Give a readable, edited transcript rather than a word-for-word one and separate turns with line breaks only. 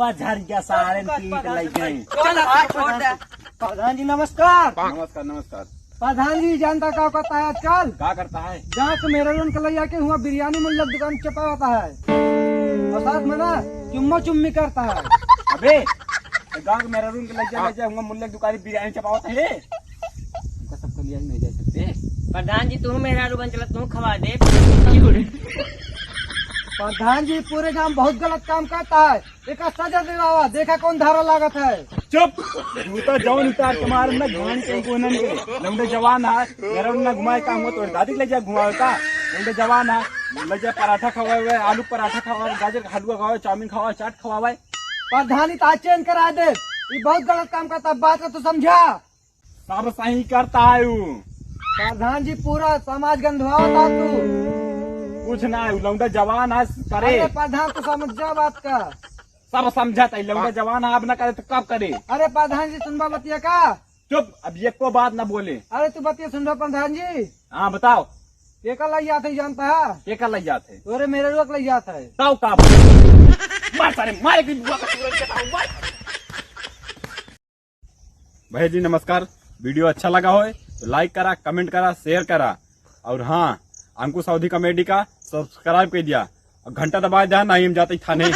वो झर गया सारे पीट लग गए।
प्रधान जी नमस्कार।
नमस्कार नमस्कार।
प्रधान जी जानता क्या करता है आजकल?
क्या करता है?
जहाँ के मेरे रूम के लैया के हुआ बिरयानी मुल्लक दुकान चपाता है और साथ में ना चुम्मा चुम्मी करता है।
अबे गाँव के मेरा रूम के लग जाए मुल्ले दुकानी बिरयानी चपावत है। उनका सबको लिया नहीं जा सकते।
प्रधान जी तू मेरा रूबन चला तू खवा दे।
प्रधान जी पूरे गांव बहुत गलत काम करता है। एक सजा दिलावा देखा कौन धारा लागत है।
चुप जूता जवान उतार के मार ना घुमाने कहीं को नहीं लौंडे जवान है मेरा ना घुमाए काम हो तो दादी ले जा घुमाता लौंडे जवान है ले जा पराठा खवाए आलू पराठा खवाए गाजर का हलवा खवाए चाउमीन खवाए चाट खवाए।
प्रधान जी चेंज करा दे। ये बहुत गलत काम करता है बात का तो समझा।
सब सही करता है वो।
प्रधान जी पूरा समाज गंधवाता तू
कुछ ना है लौंडा जवान है करे।
अरे प्रधान तो समझ जा बात का।
सब समझाता है लौंडा जवान है अब ना करे तो कब करे।
अरे प्रधान जी सुनबा बतिया का।
चुप अब ये को बात ना बोले।
अरे तू बतिया सुनबा प्रधान जी।
हाँ बताओ
ये कल लग जाते जानता है।
ये कर लग जाते
तोरे मेरे रोक लग जाता है।
ताऊ का मार सारे मारे की बुआ का सूरज के ताऊ मार। भाई जी नमस्कार। वीडियो अच्छा लगा हो तो लाइक करा कमेंट करा शेयर करा और हाँ अंकुश अवधी कॉमेडी का सब्सक्राइब कर दिया और घंटा दबा दिया नहीं हम जाते थाने।